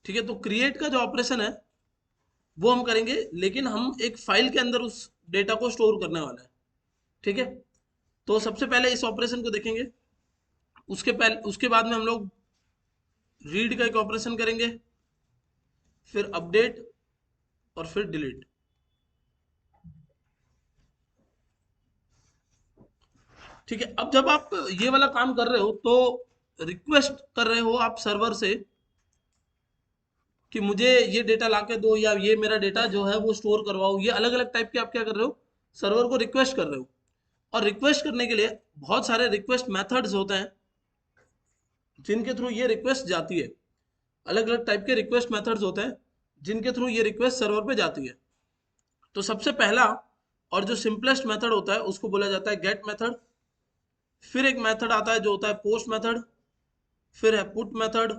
ठीक है, तो क्रिएट का जो ऑपरेशन है वो हम करेंगे, लेकिन हम एक फाइल के अंदर उस डेटा को स्टोर करने वाला है। ठीक है, तो सबसे पहले इस ऑपरेशन को देखेंगे, उसके बाद में हम लोग रीड का एक ऑपरेशन करेंगे, फिर अपडेट और फिर डिलीट। ठीक है, अब जब आप ये वाला काम कर रहे हो तो रिक्वेस्ट कर रहे हो आप सर्वर से कि मुझे ये डेटा ला के दो, या ये मेरा डेटा जो है वो स्टोर करवाओ। ये अलग अलग टाइप के आप क्या कर रहे हो, सर्वर को रिक्वेस्ट कर रहे हो। और रिक्वेस्ट करने के लिए बहुत सारे रिक्वेस्ट मेथड्स होते हैं जिनके थ्रू ये रिक्वेस्ट जाती है। अलग अलग टाइप के रिक्वेस्ट मेथड्स होते हैं जिनके थ्रू ये रिक्वेस्ट सर्वर पे जाती है। तो सबसे पहला और जो सिंपलेस्ट मेथड होता है उसको बोला जाता है गेट मेथड। फिर एक मेथड आता है जो होता है पोस्ट मेथड, फिर है पुट मेथड,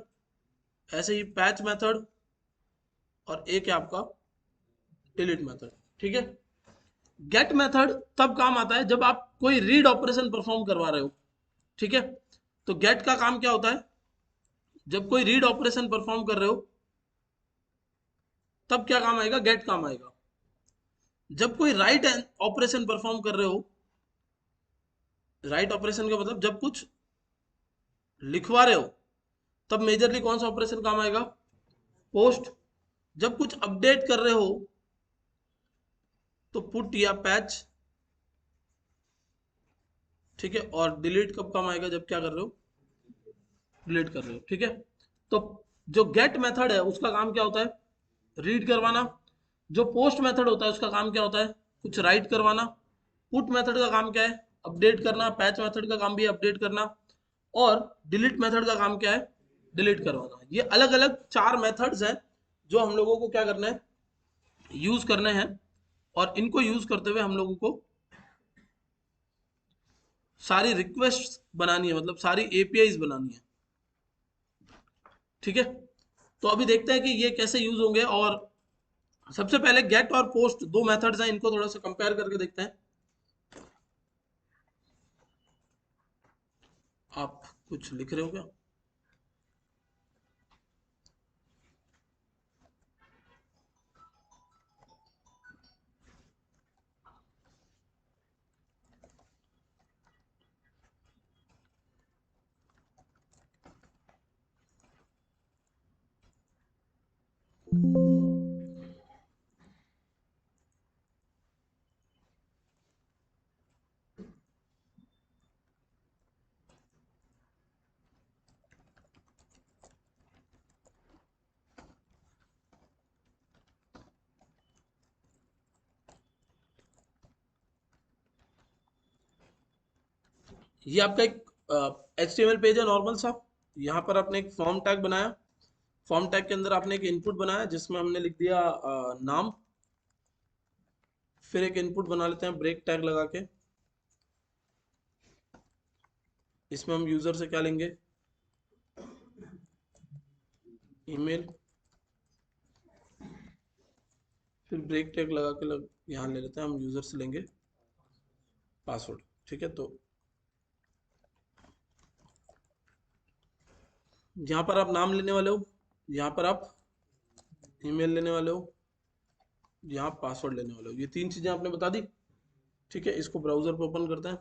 ऐसे ही पैच मेथड, और एक है आपका डिलीट मेथड। ठीक है, गेट मेथड तब काम आता है जब आप कोई रीड ऑपरेशन परफॉर्म करवा रहे हो। ठीक है, तो गेट का काम क्या होता है, जब कोई रीड ऑपरेशन परफॉर्म कर रहे हो तब क्या काम आएगा, गेट काम आएगा। जब कोई राइट ऑपरेशन परफॉर्म कर रहे हो, राइट ऑपरेशन का मतलब जब कुछ लिखवा रहे हो, तब मेजरली कौन सा ऑपरेशन काम आएगा, पोस्ट। जब कुछ अपडेट कर रहे हो तो पुट या पैच। ठीक है, और डिलीट कब काम आएगा, जब क्या कर रहे हो, डिलीट कर रहे हो। ठीक है, तो जो गेट मेथड है उसका काम क्या होता है, रीड करवाना। जो पोस्ट मेथड होता है उसका काम क्या होता है, कुछ राइट करवाना। पुट मेथड का काम क्या है, अपडेट करना। पैच मेथड का काम भी है अपडेट करना। और डिलीट मेथड का काम क्या है, डिलीट करवाना। ये अलग अलग चार मेथड्स हैं जो हम लोगों को क्या करना है, यूज करने हैं। और इनको यूज करते हुए हम लोगों को सारी रिक्वेस्ट बनानी है, मतलब सारी एपीआईज बनानी है। ठीक है, तो अभी देखते हैं कि ये कैसे यूज होंगे। और सबसे पहले गेट और पोस्ट दो मेथड्स हैं, इनको थोड़ा सा कंपेयर करके देखते हैं। आप कुछ लिख रहे हो क्या? ये आपका एक HTML पेज है नॉर्मल सा। यहाँ पर आपने एक फॉर्म टैग बनाया। फॉर्म टैग के अंदर आपने एक इनपुट बनाया जिसमें हमने लिख दिया नाम। फिर एक इनपुट बना लेते हैं ब्रेक टैग लगा के। इसमें हम यूजर से क्या लेंगे, ईमेल। फिर ब्रेक टैग लगा के यहाँ ले लेते हैं हम, यूजर से लेंगे पासवर्ड। ठीक है, तो यहाँ पर आप नाम लेने वाले हो, यहाँ पर आप ईमेल लेने वाले हो, यहाँ पासवर्ड लेने वाले हो। ये तीन चीजें आपने बता दी। ठीक है, इसको ब्राउजर पर ओपन करते हैं।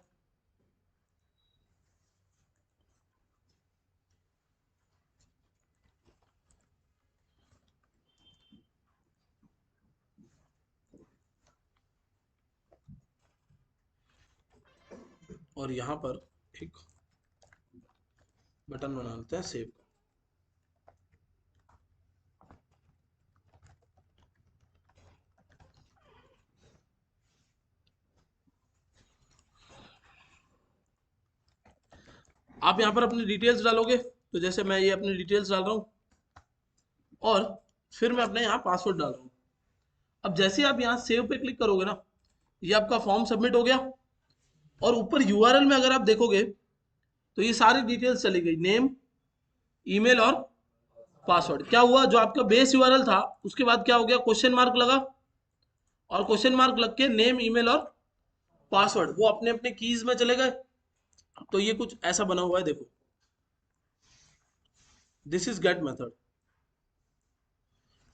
और यहाँ पर एक बटन बना लेते हैं सेव। आप यहाँ पर अपनी डिटेल्स डालोगे, तो जैसे मैं ये अपनी डिटेल्स डाल रहा हूँ और फिर मैं अपने यहाँ पासवर्ड डाल रहा हूँ। अब जैसे आप यहाँ सेव पे क्लिक करोगे ना, ये आपका फॉर्म सबमिट हो गया। और ऊपर यूआरएल में अगर आप देखोगे तो ये सारी डिटेल्स चली गई, नेम, ईमेल और पासवर्ड। क्या हुआ, जो आपका बेस यूआरएल था उसके बाद क्या हो गया, क्वेश्चन मार्क लगा। और क्वेश्चन मार्क लग के नेम, ईमेल और पासवर्ड वो अपने अपने कीज में चले गए। तो ये कुछ ऐसा बना हुआ है, देखो। This is get method.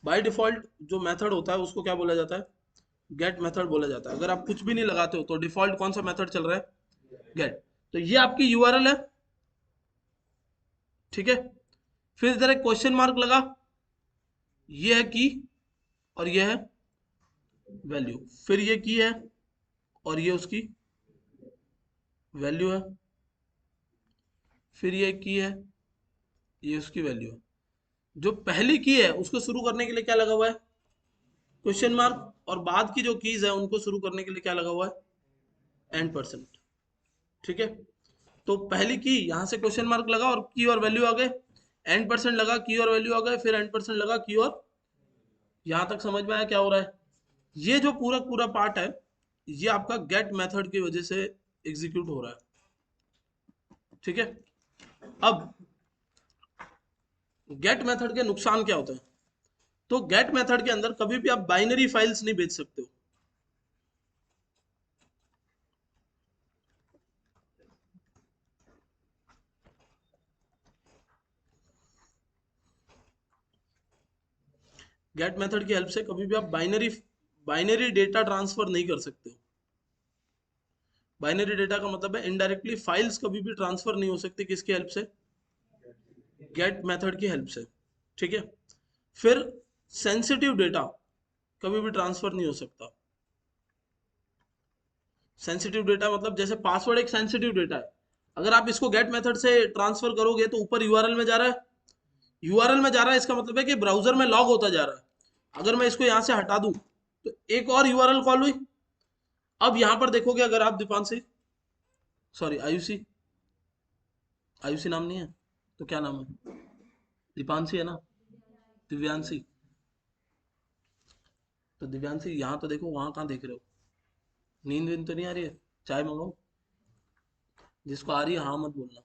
By default जो मेथड होता है उसको क्या बोला जाता है, गेट मेथड बोला जाता है। अगर आप कुछ भी नहीं लगाते हो तो डिफॉल्ट कौन सा मेथड चल रहा है, गेट। तो ये आपकी यूआरएल है, ठीक है। फिर इधर एक क्वेश्चन मार्क लगा, ये है की और ये है वैल्यू। फिर ये की है और ये उसकी वैल्यू है। फिर ये की है, ये उसकी वैल्यू है। जो पहली की है उसको शुरू करने के लिए क्या लगा हुआ है, क्वेश्चन मार्क, और बाद की जो कीज है उनको शुरू करने के लिए क्या लगा हुआ है, एंड परसेंट, ठीक है। तो पहली की यहां से क्वेश्चन मार्क लगा और की और वैल्यू आ गए, एंड परसेंट लगा, की और वैल्यू आ गए, फिर एंड परसेंट लगा, की और, यहां तक समझ में आया क्या हो रहा है। ये जो पूरा पूरा पार्ट है ये आपका गेट मेथड की वजह से एग्जीक्यूट हो रहा है, ठीक है। अब गेट मेथड के नुकसान क्या होते हैं, तो गेट मेथड के अंदर कभी भी आप बाइनरी फाइल्स नहीं भेज सकते हो। गेट मेथड की हेल्प से कभी भी आप बाइनरी डेटा ट्रांसफर नहीं कर सकते हो। बाइनरी डेटा का मतलब है इनडायरेक्टली फाइल्स कभी भी ट्रांसफर नहीं हो सकती, किसकी हेल्प से, गेट मेथड की हेल्प से, ठीक है। फिर सेंसिटिव डेटा कभी भी ट्रांसफर नहीं हो सकता। सेंसिटिव डेटा मतलब जैसे पासवर्ड एक सेंसिटिव डेटा है, अगर आप इसको गेट मेथड से ट्रांसफर करोगे तो ऊपर यूआरएल में जा रहा है, यूआरएल में जा रहा है, इसका मतलब है कि ब्राउजर में लॉग होता जा रहा है। अगर मैं इसको यहां से हटा दूं तो एक और यूआरएल कॉल हुई। अब यहां पर देखोगे अगर आप दीपांशी, सॉरी आयुषी, आयुषी नाम नहीं है तो क्या नाम है, दीपांशी है ना, दिव्यांशी। तो दिव्यांशी यहाँ तो देखो, वहां कहाँ देख रहे हो, नींद वींद तो नहीं आ रही है, चाय मंगाओ, जिसको आ रही है हाँ मत बोलना,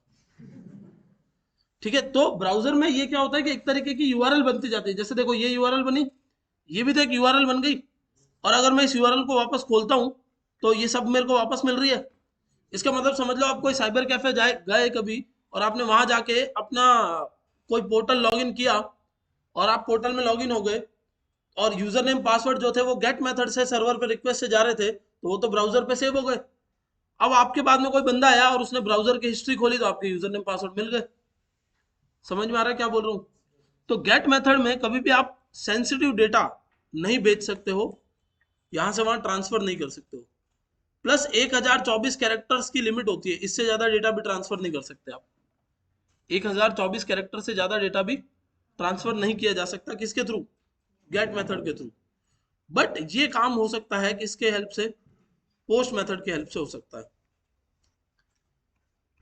ठीक है। तो ब्राउजर में ये क्या होता है कि एक तरीके की यूआरएल बनती जाती है, जैसे देखो ये यूआरएल बनी, ये भी तो एक यूआरएल बन गई, और अगर मैं इस यूआरएल को वापस खोलता हूं तो ये सब मेरे को वापस मिल रही है। इसका मतलब समझ लो आप कोई साइबर कैफे जाए गए कभी, और आपने वहां जाके अपना कोई पोर्टल लॉगिन किया, और आप पोर्टल में लॉगिन हो गए, और यूजर नेम पासवर्ड जो थे वो गेट मेथड से सर्वर पे रिक्वेस्ट से जा रहे थे, तो वो तो ब्राउजर पे सेव हो गए। अब आपके बाद में कोई बंदा आया और उसने ब्राउजर की हिस्ट्री खोली तो आपके यूजर नेम पासवर्ड मिल गए। समझ में आ रहा है क्या बोल रहा हूँ। तो गेट मेथड में कभी भी आप सेंसिटिव डेटा नहीं बेच सकते हो, यहां से वहां ट्रांसफर नहीं कर सकते हो। प्लस 1024 कैरेक्टर्स की लिमिट होती है, इससे ज्यादा डेटा भी ट्रांसफर नहीं कर सकते आप। 1024 कैरेक्टर से ज्यादा डेटा भी ट्रांसफर नहीं किया जा सकता, किसके थ्रू, गेट मेथड के थ्रू। बट ये काम हो सकता है किसके हेल्प से, पोस्ट मेथड की हेल्प से हो सकता है।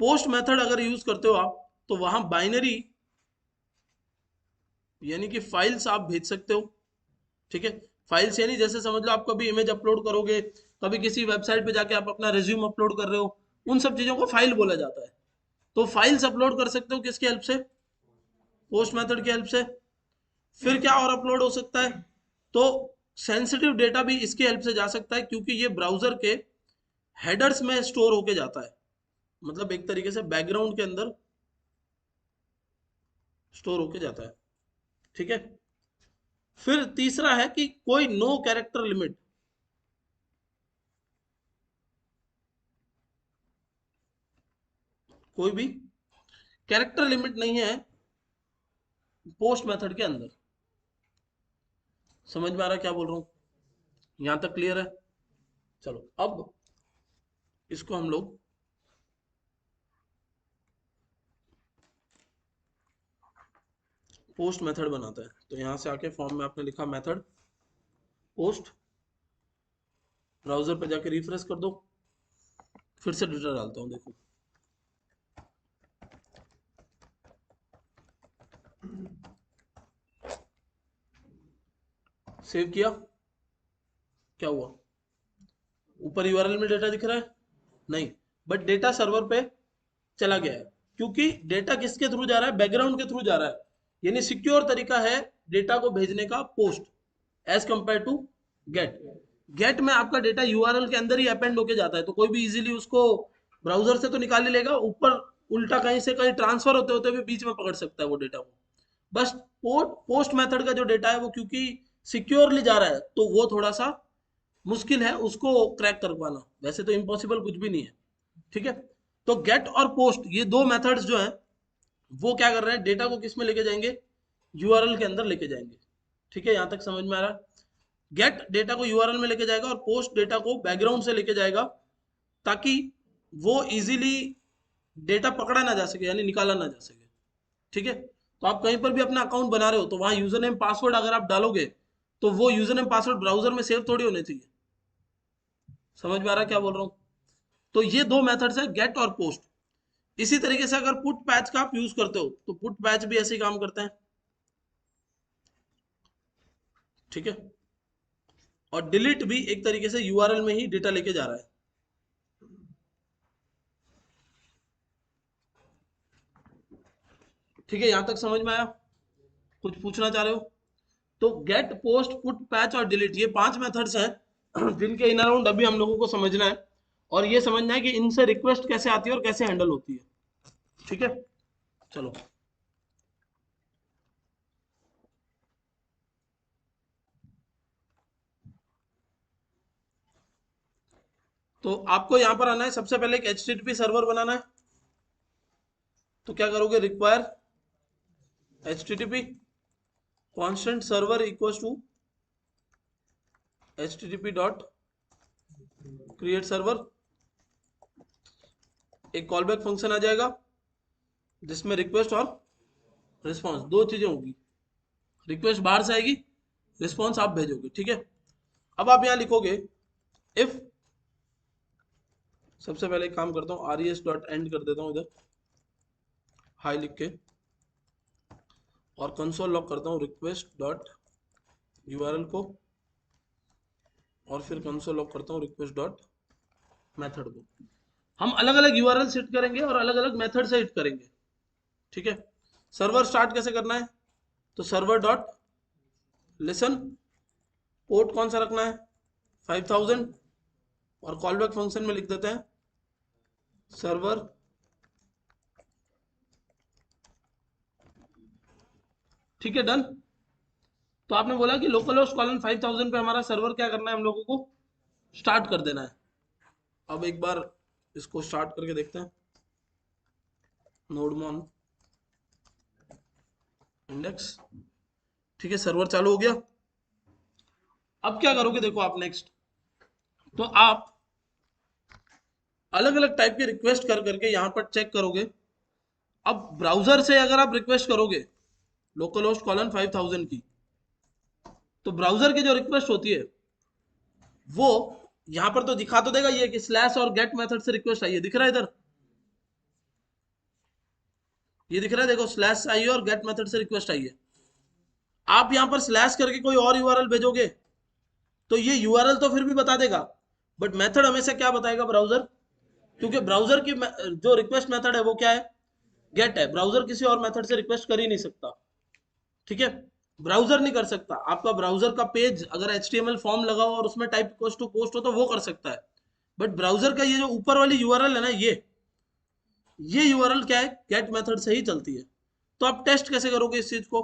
पोस्ट मेथड अगर यूज करते हो आप तो वहां बाइनरी यानी कि फाइल्स आप भेज सकते हो, ठीक है। फाइल्स यानी जैसे समझ लो आप कभी इमेज अपलोड करोगे, कभी किसी वेबसाइट पे जाके आप अपना रिज्यूम अपलोड कर रहे हो, उन सब चीजों को फाइल बोला जाता है। तो फाइल्स अपलोड कर सकते हो किसकी हेल्प से, पोस्ट मेथड की हेल्प से। फिर क्या और अपलोड हो सकता है, तो सेंसिटिव डेटा भी इसकी हेल्प से जा सकता है, क्योंकि ये ब्राउजर के हेडर्स में स्टोर होके जाता है, मतलब एक तरीके से बैकग्राउंड के अंदर स्टोर होके जाता है, ठीक है। फिर तीसरा है कि कोई नो कैरेक्टर लिमिट, कोई भी कैरेक्टर लिमिट नहीं है पोस्ट मेथड के अंदर। समझ में आ रहा है क्या बोल रहा हूं, यहां तक क्लियर है। चलो अब इसको हम लोग पोस्ट मेथड बनाते हैं। तो यहां से आके फॉर्म में आपने लिखा मेथड पोस्ट, ब्राउजर पे जाके रिफ्रेश कर दो, फिर से डेटा डालता हूं, देखो सेव किया, क्या हुआ, ऊपर यूआरएल में डेटा दिख रहा है, नहीं, बट डेटा सर्वर पे चला गया है। क्योंकि डेटा किसके थ्रू जा रहा है, बैकग्राउंड के थ्रू जा रहा है, यानी सिक्योर तरीका है डेटा को भेजने का post, as compare to get. Get में आपका डेटा यूआरएल के अंदर ही अपेंड होके जाता है, तो कोई भी इजीली उसको ब्राउजर से तो निकाल ही लेगा, ऊपर उल्टा कहीं से कहीं ट्रांसफर होते होते भी बीच में पकड़ सकता है वो डेटा को। बस पोस्ट मेथड का जो डेटा है वो क्योंकि सिक्योरली जा रहा है तो वो थोड़ा सा मुश्किल है उसको क्रैक कर पाना, वैसे तो इम्पॉसिबल कुछ भी नहीं है। ठीक है, तो गेट और पोस्ट ये दो मेथड्स जो हैं वो क्या कर रहे हैं, डेटा को किस में लेके जाएंगे, यूआरएल के अंदर लेके जाएंगे। ठीक है, यहां तक समझ में आ रहा है? गेट डेटा को यूआरएल में लेके जाएगा और पोस्ट डेटा को बैकग्राउंड से लेके जाएगा, ताकि वो इजीली डेटा पकड़ा ना जा सके, यानी निकाला ना जा सके। ठीक है, तो आप कहीं पर भी अपना अकाउंट बना रहे हो तो वहां यूजर नेम पासवर्ड अगर आप डालोगे तो वो यूजर नेम पासवर्ड ब्राउजर में सेव थोड़ी होने चाहिए। समझ में आ रहा है क्या बोल रहा हूँ? तो ये दो मेथड्स है, गेट और पोस्ट। इसी तरीके से अगर पुट पैच का आप यूज करते हो तो पुट पैच भी ऐसे ही काम करते हैं। ठीक है, और डिलीट भी एक तरीके से यूआरएल में ही डेटा लेके जा रहा है। ठीक है, यहां तक समझ में आया? कुछ पूछना चाह रहे हो? तो गेट, पोस्ट, पुट, पैच और डिलीट ये पांच मेथड्स हैं जिनके इन अराउंड अभी हम लोगों को समझना है, और ये समझना है कि इनसे रिक्वेस्ट कैसे आती है और कैसे हैंडल होती है। ठीक है, चलो। तो आपको यहां पर आना है, सबसे पहले एक HTTP सर्वर बनाना है। तो क्या करोगे, require HTTP constant server equals to HTTP dot create server. एक कॉलबैक फंक्शन आ जाएगा जिसमें रिक्वेस्ट और रिस्पॉन्स दो चीजें होगी। रिक्वेस्ट बाहर से आएगी, रिस्पॉन्स आप भेजोगे। ठीक है, अब आप यहां लिखोगे इफ, सबसे पहले एक काम करता हूँ res डॉट एंड कर देता हूँ इधर हाई लिख के, और कंसोल लॉग करता हूँ रिक्वेस्ट डॉट यूआरएल को, और फिर कंसोल लॉग करता हूँ रिक्वेस्ट डॉट मेथड को। हम अलग अलग यूआरएल सेट करेंगे और अलग अलग मेथड से हिट करेंगे। ठीक है, सर्वर स्टार्ट कैसे करना है, तो सर्वर डॉट लिसन, पोर्ट कौन सा रखना है 5000, और कॉलबैक फंक्शन में लिख देते हैं सर्वर। ठीक है, डन। तो आपने बोला कि लोकल होस्ट कॉलन 5000 पे हमारा सर्वर क्या करना है, हम लोगों को स्टार्ट कर देना है। अब एक बार इसको स्टार्ट करके देखते हैं, नोडमॉन इंडेक्स। ठीक है, सर्वर चालू हो गया। अब क्या करोगे, देखो आप नेक्स्ट, तो आप अलग अलग टाइप के रिक्वेस्ट कर करके यहां पर चेक करोगे। अब ब्राउजर से अगर आप रिक्वेस्ट करोगे लोकल होस्ट कॉलन 5000 की, तो ब्राउजर की जो रिक्वेस्ट होती है वो यहां पर तो दिखा तो देगा ये कि स्लैश और गेट मेथड से रिक्वेस्ट आई है, दिख रहा है इधर, ये दिख रहा है, देखो स्लैश आई है और गेट मेथड से रिक्वेस्ट आई है। आप यहां पर स्लैश करके कोई और यूआरएल भेजोगे तो ये यूआरएल तो फिर भी बता देगा, बट मेथड हमेशा क्या बताएगा ब्राउजर, क्योंकि ब्राउजर की जो रिक्वेस्ट मेथड है वो क्या है, गेट है। ब्राउजर किसी और मेथड से रिक्वेस्ट कर ही नहीं सकता। ठीक है, ब्राउजर नहीं कर सकता। आपका ब्राउजर का पेज अगर HTML फॉर्म लगा हो और उसमें टाइप इक्वल्स टू पोस्ट हो तो वो कर सकता है, बट ब्राउजर का ये जो ऊपर वाली यूआरएल है ना, ये यूआरएल क्या है, गेट मेथड से ही चलती है। तो आप टेस्ट कैसे करोगे इस चीज को,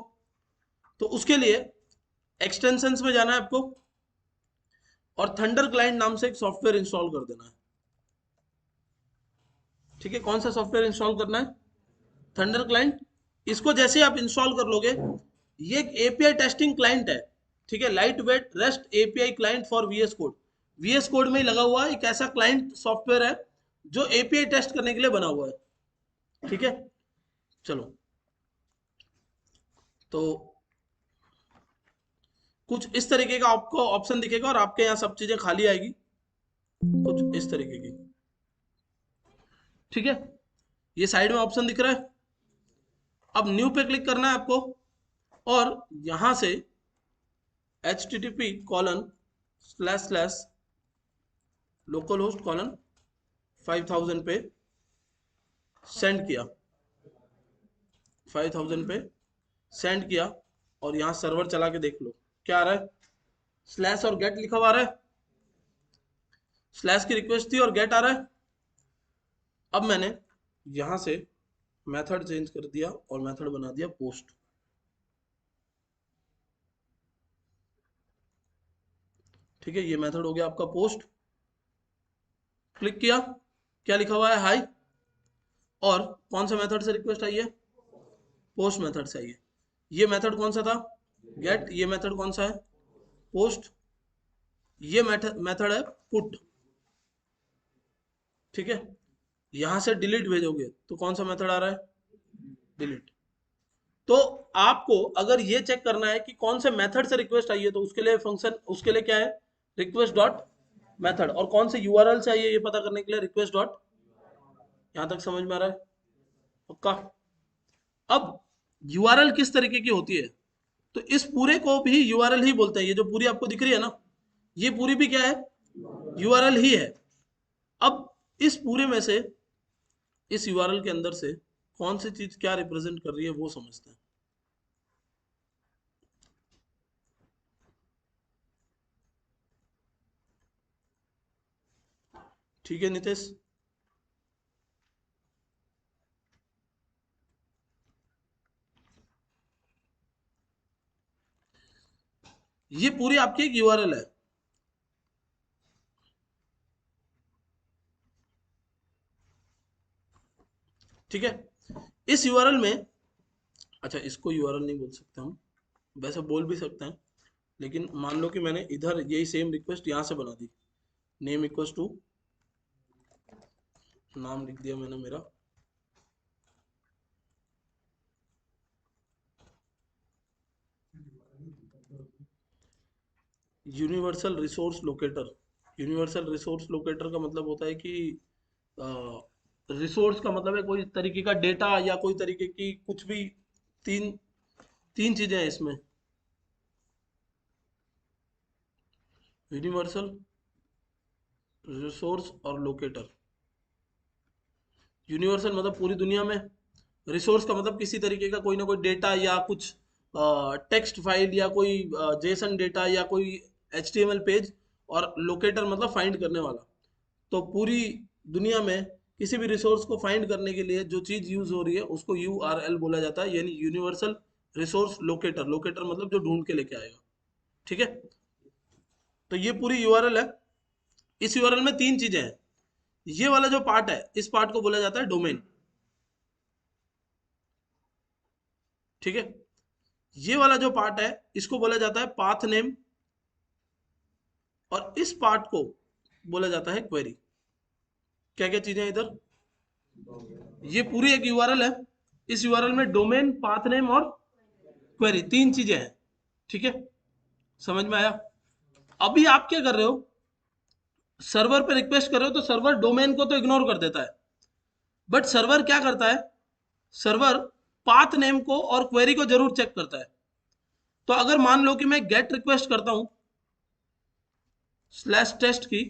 तो उसके लिए एक्सटेंशंस में जाना है आपको, और थंडर क्लाइंट नाम से एक सॉफ्टवेयर इंस्टॉल कर देना है। ठीक है, कौन सा सॉफ्टवेयर इंस्टॉल करना है, थंडर क्लाइंट। इसको जैसे ही आप इंस्टॉल कर लोगे, ये एक एपीआई टेस्टिंग क्लाइंट है। ठीक है, lightweight REST API client for VS code. VS code में ही लगा हुआ एक ऐसा क्लाइंट सॉफ्टवेयर है जो एपीआई टेस्ट करने के लिए बना हुआ है। ठीक है, चलो। तो कुछ इस तरीके का आपको ऑप्शन दिखेगा और आपके यहाँ सब चीजें खाली आएगी, कुछ इस तरीके की। ठीक है, ये साइड में ऑप्शन दिख रहा है। अब न्यू पे क्लिक करना है आपको, और यहां से http colon slash slash local host colon 5000 पे सेंड किया, 5000 पे सेंड किया, और यहां सर्वर चला के देख लो क्या आ रहा है, स्लैश और गेट लिखा हुआ आ रहा है। स्लैश की रिक्वेस्ट थी और गेट आ रहा है। अब मैंने यहां से मेथड चेंज कर दिया और मेथड बना दिया पोस्ट। ठीक है, ये मेथड हो गया आपका पोस्ट। क्लिक किया, क्या लिखा हुआ है, हाई। और कौन सा मेथड से रिक्वेस्ट आई है, पोस्ट मेथड से आई है। ये मेथड कौन सा था, गेट। ये मेथड कौन सा है, पोस्ट। ये मेथड है पुट। ठीक है, यहां से डिलीट भेजोगे तो कौन सा मेथड आ रहा है, डिलीट। तो आपको अगर ये चेक करना है कि कौन से मेथड से रिक्वेस्ट आई है, तो उसके लिए फंक्शन, उसके लिए क्या है, रिक्वेस्ट डॉट मेथड। और कौन से यूआरएल से आई है ये पता करने के लिए रिक्वेस्ट डॉट। यहां तक समझ में आ रहा है, पक्का। अब यूआरएल किस तरीके की होती है, तो इस पूरे को भी यूआरएल ही बोलते हैं। ये जो पूरी आपको दिख रही है ना, ये पूरी भी क्या है, यूआरएल ही है। अब इस पूरे में से, इस यूआरएल के अंदर से कौन सी चीज क्या रिप्रेजेंट कर रही है वो समझते हैं। ठीक है नितेश, ये पूरी आपकी एक यूआरएल है। ठीक है, इस यूआरएल में, अच्छा इसको यूआरएल नहीं बोल सकते हम, वैसे बोल भी सकते हैं, लेकिन मान लो कि मैंने इधर यही सेम रिक्वेस्ट यहां से बना दी, नेम इक्वल्स टू, नाम लिख दिया मैंने मेरा, universal resource locator. Universal resource locator का मतलब होता है कि रिसोर्स का मतलब है कोई तरीके का डेटा या कोई तरीके की कुछ भी। तीन तीन चीजें हैं इसमें, यूनिवर्सल, रिसोर्स और लोकेटर। यूनिवर्सल मतलब पूरी दुनिया में, रिसोर्स का मतलब किसी तरीके का कोई ना कोई डेटा या कुछ टेक्स्ट फाइल या कोई जेसन डेटा या कोई एचटीएमएल पेज। और लोकेटर मतलब फाइंड करने वाला। तो पूरी दुनिया में किसी भी रिसोर्स को फाइंड करने के लिए जो चीज यूज हो रही है उसको यूआरएल बोला जाता है, यानी यूनिवर्सल रिसोर्स लोकेटर। लोकेटर मतलब जो ढूंढ के लेके आएगा। ठीक है, तो ये पूरी यूआरएल है। इस यूआरएल में तीन चीजें हैं। ये वाला जो पार्ट है, इस पार्ट को बोला जाता है डोमेन। ठीक है, ये वाला जो पार्ट है इसको बोला जाता है पाथ नेम। और इस पार्ट को बोला जाता है क्वेरी। क्या क्या चीजें हैं इधर, ये पूरी एक यूआरएल है। इस यूआरएल में डोमेन, पाथ नेम और क्वेरी, तीन चीजें हैं। ठीक है, समझ में आया। अभी आप क्या कर रहे हो, सर्वर पे रिक्वेस्ट कर रहे हो तो सर्वर डोमेन को तो इग्नोर कर देता है, बट सर्वर क्या करता है, सर्वर पाथ नेम को और क्वेरी को जरूर चेक करता है। तो अगर मान लो कि मैं गेट रिक्वेस्ट करता हूं स्लैश टेस्ट की,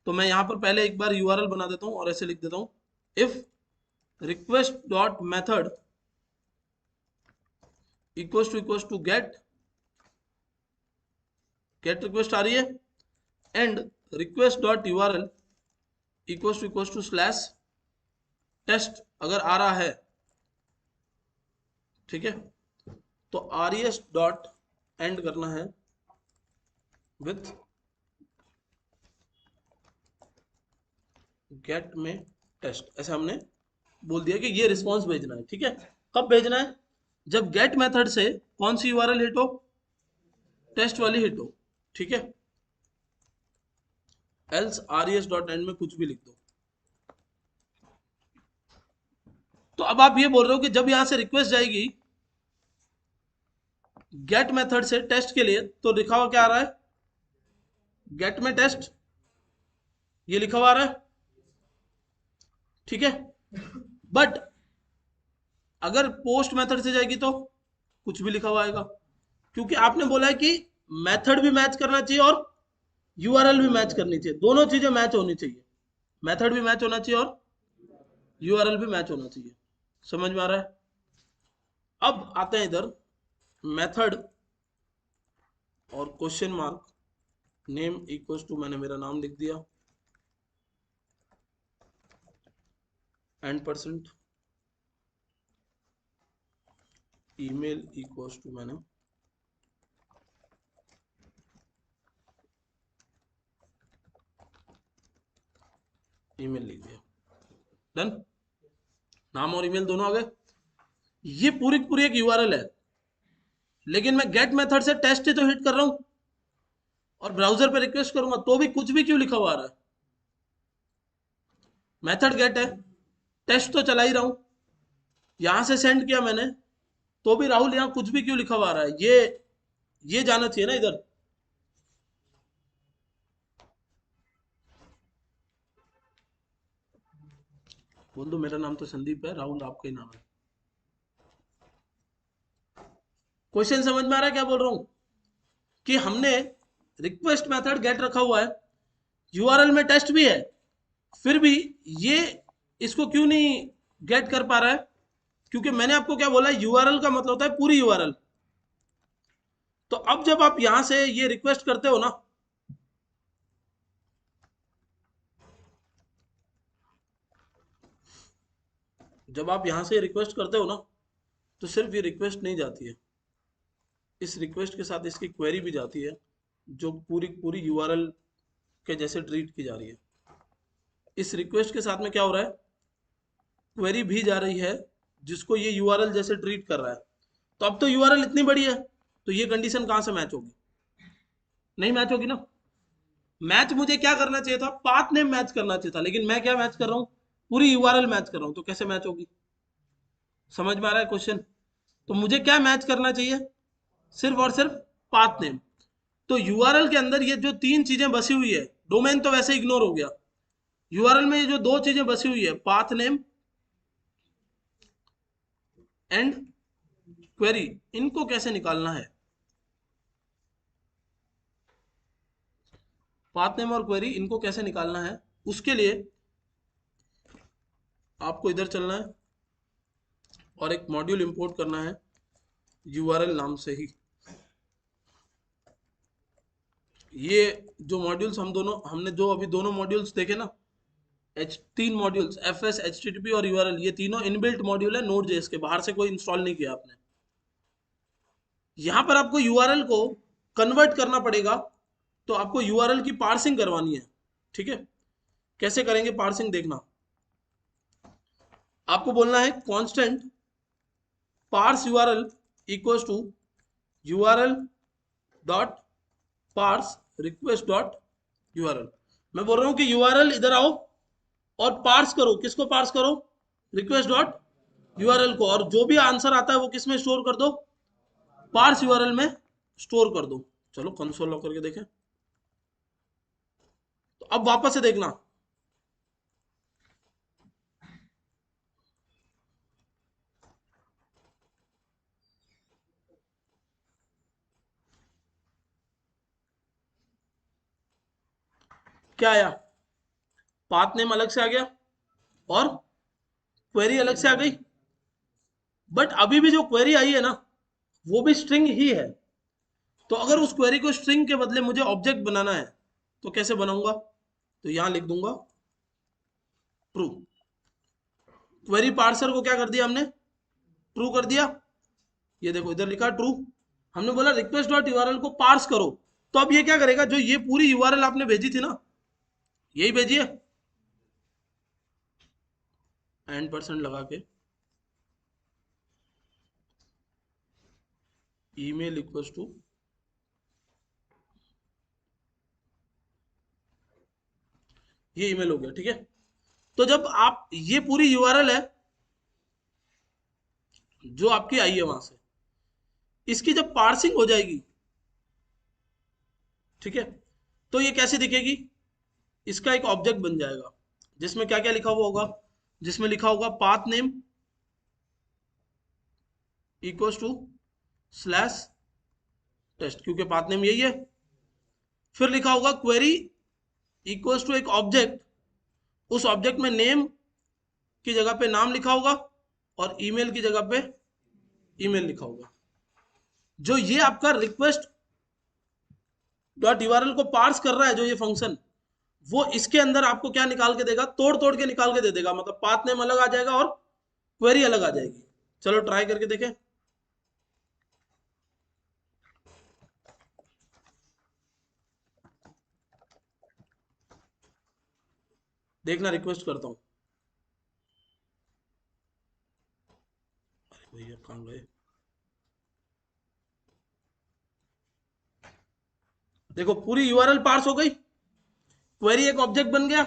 तो मैं यहां पर पहले एक बार यूआरएल बना देता हूं और ऐसे लिख देता हूं, if request dot method equals to get, get request आ रही है, and request dot URL equals to slash test अगर आ रहा है। ठीक है, तो res डॉट एंड करना है विथ गेट में टेस्ट, ऐसे हमने बोल दिया कि ये रिस्पॉन्स भेजना है। ठीक है, कब भेजना है, जब गेट मेथड से कौन सी यूआरएल हिट हो, टेस्ट वाली हिट हो। ठीक है, एल्स res डॉट एंड में कुछ भी लिख दो। तो अब आप ये बोल रहे हो कि जब यहां से रिक्वेस्ट जाएगी गेट मेथड से टेस्ट के लिए, तो लिखा हुआ क्या आ रहा है, गेट में टेस्ट, ये लिखा हुआ आ रहा है। ठीक है, बट अगर पोस्ट मेथड से जाएगी तो कुछ भी लिखा हुआ आएगा, क्योंकि आपने बोला है कि मेथड भी मैच करना चाहिए और यूआरएल भी मैच करनी चाहिए, दोनों चीजें मैच होनी चाहिए। मेथड भी मैच होना चाहिए और यूआरएल भी मैच होना चाहिए। समझ में आ रहा है। अब आते हैं इधर, मेथड और question mark, name equals to, मैंने मेरा नाम लिख दिया, and percent, email equals to, मैंने ईमेल लिख दिया, डन। नाम और ईमेल दोनों आ गए। ये पूरी की पूरी एक यूआरएल है, लेकिन मैं गेट मेथड से टेस्ट तो हिट कर रहा हूं और ब्राउजर पे रिक्वेस्ट करूंगा तो भी कुछ भी क्यों लिखा हुआ आ रहा है? मेथड गेट है, टेस्ट तो चला ही रहा हूं, यहां से सेंड किया मैंने तो भी राहुल यहां कुछ भी क्यों लिखा हुआ आ रहा है? ये जाना चाहिए ना इधर। बोल दो मेरा नाम तो संदीप है, राहुल आपका ही नाम है। क्वेश्चन समझ में आ रहा है क्या बोल रहा हूं? कि हमने रिक्वेस्ट मेथड गेट रखा हुआ है, यूआरएल में टेस्ट भी है, फिर भी ये इसको क्यों नहीं गेट कर पा रहा है? क्योंकि मैंने आपको क्या बोला, यूआरएल का मतलब होता है पूरी यूआरएल। तो अब जब आप यहां से ये रिक्वेस्ट करते हो ना, जब आप यहां से रिक्वेस्ट करते हो ना, तो सिर्फ ये रिक्वेस्ट नहीं जाती है, इस रिक्वेस्ट के साथ इसकी क्वेरी भी जाती है, जो पूरी पूरी यूआरएल के जैसे ट्रीट की जा रही है। इस रिक्वेस्ट के साथ में क्या हो रहा है, क्वेरी भी जा रही है जिसको ये यूआरएल जैसे ट्रीट कर रहा है। तो अब तो यूआरएल इतनी बड़ी है, तो ये कंडीशन कहां से मैच होगी? नहीं मैच होगी ना। मैच मुझे क्या करना चाहिए था, पाथ नेम मैच करना चाहिए था, लेकिन मैं क्या मैच कर रहा हूं, पूरी यूआरएल मैच कर रहा हूं, तो कैसे मैच होगी? समझ में आ रहा है क्वेश्चन? तो मुझे क्या मैच करना चाहिए, सिर्फ और सिर्फ पाथ नेम। तो यूआरएल के अंदर ये जो तीन चीजें बसी हुई है, डोमेन तो वैसे इग्नोर हो गया, यूआरएल में ये जो दो चीजें बसी हुई है, पाथ नेम एंड क्वेरी, इनको कैसे निकालना है? पाथ नेम और क्वेरी इनको कैसे निकालना है, उसके लिए आपको इधर चलना है और एक मॉड्यूल इंपोर्ट करना है यूआरएल नाम से ही। ये जो मॉड्यूल्स हमने जो अभी दोनों मॉड्यूल्स देखे ना, तीन modules F S H T T P और यूआरएल, ये तीनों इनबिल्ट मॉड्यूल है नोड जेएस के, बाहर से कोई इंस्टॉल नहीं किया आपने। यहां पर आपको यूआरएल को कन्वर्ट करना पड़ेगा, तो आपको यूआरएल की पार्सिंग करवानी है। ठीक है, कैसे करेंगे पार्सिंग देखना। आपको बोलना है constant parse URL equals to URL dot parse request dot URL. मैं बोल रहा हूं कि यूआरएल इधर आओ और पार्स करो, किसको पार्स करो, रिक्वेस्ट डॉट यूआरएल को, और जो भी आंसर आता है वो किस में स्टोर कर दो, पार्स यूआरएल में स्टोर कर दो। चलो कंसोल लॉक करके देखें, तो अब वापस से देखना, क्या आया, पाथ नेम अलग से आ गया और क्वेरी अलग से आ गई। बट अभी भी जो क्वेरी आई है ना, वो भी स्ट्रिंग ही है। तो अगर उस क्वेरी को स्ट्रिंग के बदले मुझे ऑब्जेक्ट बनाना है, तो कैसे बनाऊंगा? तो यहां लिख दूंगा ट्रू। क्वेरी पार्सर को क्या कर दिया हमने, ट्रू कर दिया। ये देखो इधर लिखा ट्रू। हमने बोला रिक्वेस्ट डॉट यूआरएल को पार्स करो, तो अब ये क्या करेगा, जो ये पूरी यूआरएल आपने भेजी थी ना, यही भेजिए, एंड परसेंट लगा के ईमेल इक्वल्स टू, ये ईमेल हो गया। ठीक है, तो जब आप ये पूरी यूआरएल है जो आपकी आई है वहां से, इसकी जब पार्सिंग हो जाएगी, ठीक है, तो ये कैसे दिखेगी, इसका एक ऑब्जेक्ट बन जाएगा जिसमें क्या क्या लिखा हुआ होगा, जिसमें लिखा होगा path name equals to slash test, क्योंकि पाथ नेम यही है। फिर लिखा होगा क्वेरी इक्वल्स टू एक ऑब्जेक्ट, उस ऑब्जेक्ट में नेम की जगह पे नाम लिखा होगा और ईमेल की जगह पे ईमेल लिखा होगा। जो ये आपका रिक्वेस्ट डॉट यूआरएल को पार्स कर रहा है, जो ये फंक्शन, वो इसके अंदर आपको क्या निकाल के देगा, तोड़ तोड़ के निकाल के दे देगा, मतलब पाथ नेम अलग आ जाएगा और क्वेरी अलग आ जाएगी। चलो ट्राई करके देखें। देखना, रिक्वेस्ट करता हूं। अरे भैया कहाँ गए? देखो पूरी यूआरएल पार्स हो गई, क्वेरी एक ऑब्जेक्ट बन गया।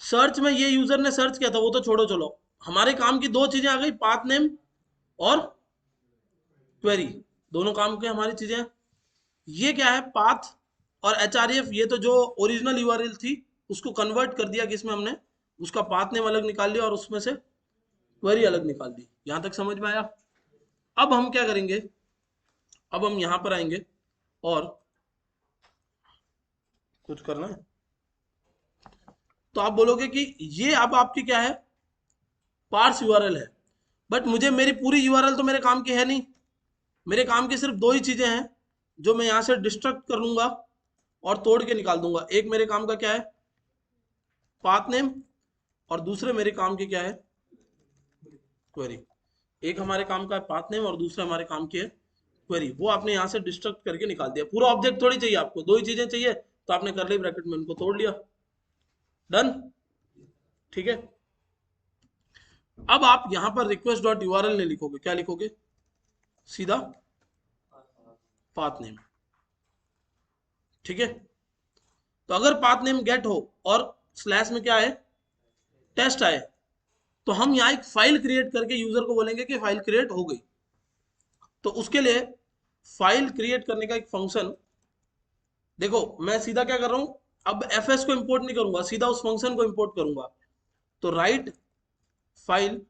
सर्च में ये यूजर ने सर्च किया था वो तो छोड़ो, चलो हमारे काम की दो चीजें आ गई, पाथ नेम और क्वेरी, दोनों काम के हमारी चीजें हैं। ये क्या है, पाथ और एचआरएफ, ये तो जो ओरिजिनल यूआरएल थी उसको कन्वर्ट कर दिया किसमें हमने, उसका पाथ नेम अलग निकाल लिया और उसमें से क्वेरी अलग निकाल दी। यहां तक समझ में आया? अब हम क्या करेंगे, अब हम यहां पर आएंगे और कुछ करना है तो आप बोलोगे कि ये अब आपकी क्या है, पार्स यूआरएल है। बट मुझे मेरी पूरी यूआरएल तो मेरे काम की है नहीं, मेरे काम की सिर्फ दो ही चीजें हैं जो मैं यहां से डिस्ट्रक्ट कर लूंगा और तोड़ के निकाल दूंगा। एक मेरे काम का क्या है, पाथ नेम, और दूसरे मेरे काम की क्या है, क्वेरी। एक हमारे काम का है पाथ नेम और दूसरा हमारे काम की है क्वेरी। वो आपने यहां से डिस्ट्रक्ट करके निकाल दिया। पूरा ऑब्जेक्ट थोड़ी चाहिए आपको, दो ही चीजें चाहिए, तो आपने करली ब्रैकेट में उनको तोड़ लिया। डन, ठीक है। अब आप यहां पर रिक्वेस्ट डॉट यूआरएल नहीं लिखोगे, क्या लिखोगे, सीधा पाथ नेम, ठीक है। तो अगर पाथ नेम गेट हो और स्लैश में क्या है, टेस्ट आए, तो हम यहाँ एक फाइल क्रिएट करके यूजर को बोलेंगे कि फाइल क्रिएट हो गई। तो उसके लिए फाइल क्रिएट करने का एक फंक्शन, देखो मैं सीधा क्या कर रहा हूं, अब fs को इंपोर्ट नहीं करूंगा, सीधा उस फंक्शन को इंपोर्ट करूंगा। तो राइट फाइल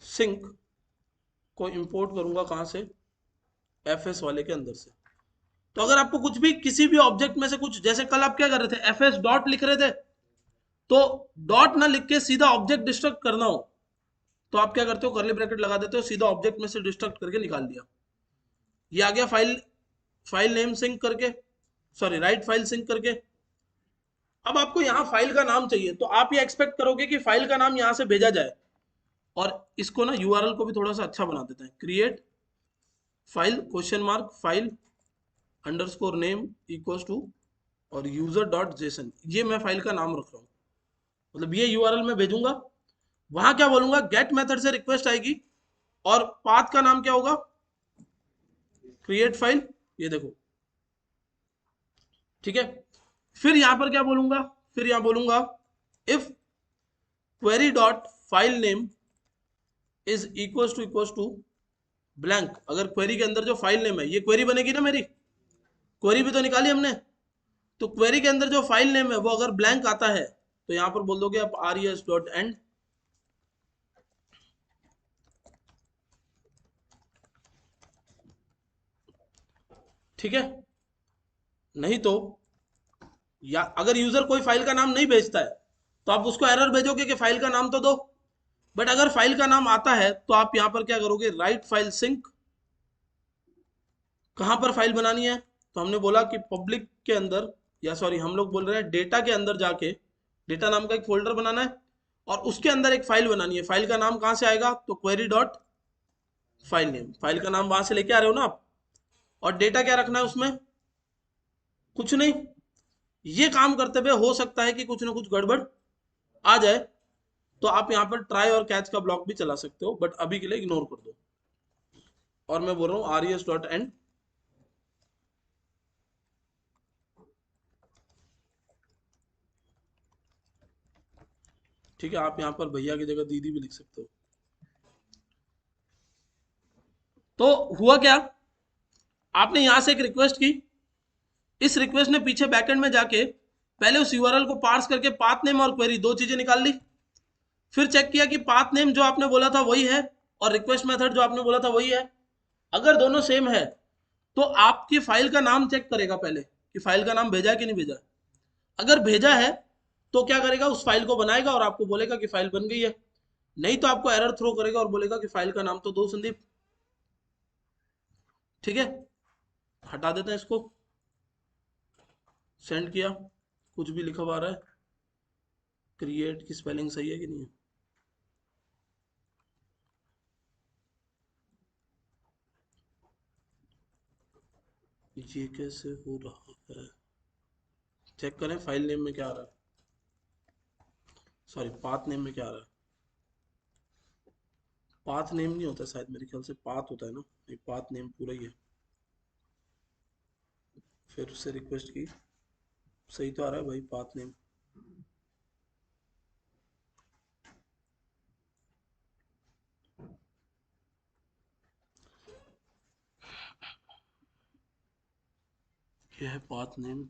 सिंक को इंपोर्ट करूंगा कहां से, fs वाले के अंदर से। तो अगर आपको कुछ भी किसी भी ऑब्जेक्ट में से कुछ, जैसे कल आप क्या कर रहे थे, fs डॉट लिख रहे थे, तो डॉट ना लिख के सीधा ऑब्जेक्ट डिस्ट्रक्ट करना हो तो आप क्या करते हो, करली ब्रैकेट लगा देते हो, सीधा ऑब्जेक्ट में से डिस्ट्रक्ट करके निकाल दिया। ये आ गया फाइल, फाइल नेम सिंक करके, सॉरी राइट फाइल सिंक करके। अब आपको यहाँ फाइल का नाम चाहिए, तो आप ये एक्सपेक्ट करोगे कि फाइल का नाम यहाँ से भेजा जाए। और इसको ना यूआरएल को भी थोड़ा सा अच्छा बना देते हैं, create file question mark file underscore name equals to और यूजर डॉट जेसन, ये मैं फाइल का नाम रख रहा हूँ। मतलब ये यूआरएल मैं भेजूंगा, वहां क्या बोलूंगा, गेट मेथड से रिक्वेस्ट आएगी और पाथ का नाम क्या होगा, क्रिएट फाइल, ये देखो, ठीक है। फिर यहां पर क्या बोलूंगा, फिर यहां बोलूंगा if query dot file name is equals to blank. अगर क्वेरी के अंदर जो फाइल नेम है, ये क्वेरी बनेगी ना मेरी, क्वेरी भी तो निकाली हमने, तो क्वेरी के अंदर जो फाइल नेम है वो अगर ब्लैंक आता है तो यहां पर बोल दोगे आप res डॉट एंड, ठीक है। नहीं तो या अगर यूजर कोई फाइल का नाम नहीं भेजता है तो आप उसको एरर भेजोगे कि फाइल का नाम तो दो। बट अगर फाइल का नाम आता है तो आप यहां पर क्या करोगे, राइट फाइल सिंक, कहां पर फाइल बनानी है, तो हमने बोला कि पब्लिक के अंदर, या सॉरी हम लोग बोल रहे हैं डेटा के अंदर जाके डेटा नाम का एक फोल्डर बनाना है और उसके अंदर एक फाइल बनानी है। फाइल का नाम कहां से आएगा, तो query dot file name, file का नाम वहां से लेके आ रहे हो ना आप। और डेटा क्या रखना है उसमें, कुछ नहीं। ये काम करते हुए हो सकता है कि कुछ ना कुछ गड़बड़ आ जाए, तो आप यहाँ पर ट्राई और कैच का ब्लॉक भी चला सकते हो, बट अभी के लिए इग्नोर कर दो। और मैं बोल रहा हूँ res डॉट एंड, ठीक है। आप यहाँ पर भैया की जगह दीदी भी लिख सकते हो। तो हुआ क्या, आपने यहां से एक रिक्वेस्ट की, इस रिक्वेस्ट ने पीछे बैकएंड में जाके पहले उस यूआरएल को पार्स करके पाथ नेम और क्वेरी दो चीजें निकाल ली। फिर चेक किया कि पाथ नेम जो आपने बोला था वही है और रिक्वेस्ट मेथड जो आपने बोला था वही है। अगर दोनों सेम है तो आपकी फाइल का नाम चेक करेगा पहले कि फाइल का नाम भेजा है कि नहीं भेजा। अगर भेजा है तो क्या करेगा, उस फाइल को बनाएगा और आपको बोलेगा कि फाइल बन गई है। नहीं तो आपको एरर थ्रो करेगा और बोलेगा कि फाइल का नाम तो दो संदीप, ठीक है। हटा देते हैं इसको, सेंड किया, कुछ भी लिखा हुआ आ रहा है, क्रिएट की स्पेलिंग सही है कि नहीं है, ये कैसे हो रहा है, चेक करें फाइल नेम में क्या आ रहा है। सॉरी, पाथ नेम में क्या आ रहा है? पाथ नेम नहीं होता शायद, मेरे ख्याल से पाथ होता है ना, एक पाथ नेम पूरा ही है। फिर उससे रिक्वेस्ट की, सही तो आ रहा है भाई पाथ नेम। ये है पाथ नेम।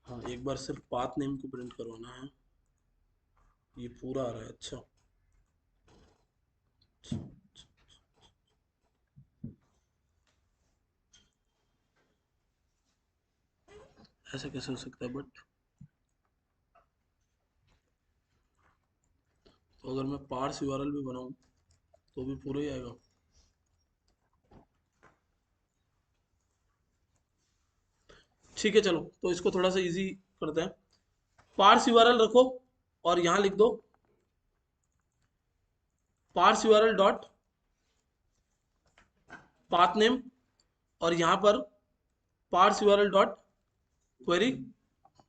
हाँ, एक बार सिर्फ पाथ नेम को प्रिंट करवाना है। ये पूरा आ रहा है, अच्छा। ऐसा कैसे हो सकता है? बट तो अगर मैं पार्स यूआरएल भी बनाऊं तो भी पूरा ही आएगा। ठीक है, चलो तो इसको थोड़ा सा इजी करते हैं। पार्स यूआरएल रखो और यहाँ लिख दो parse URL dot path name, और यहाँ पर पार्स यूआरएल डॉट क्वेरी,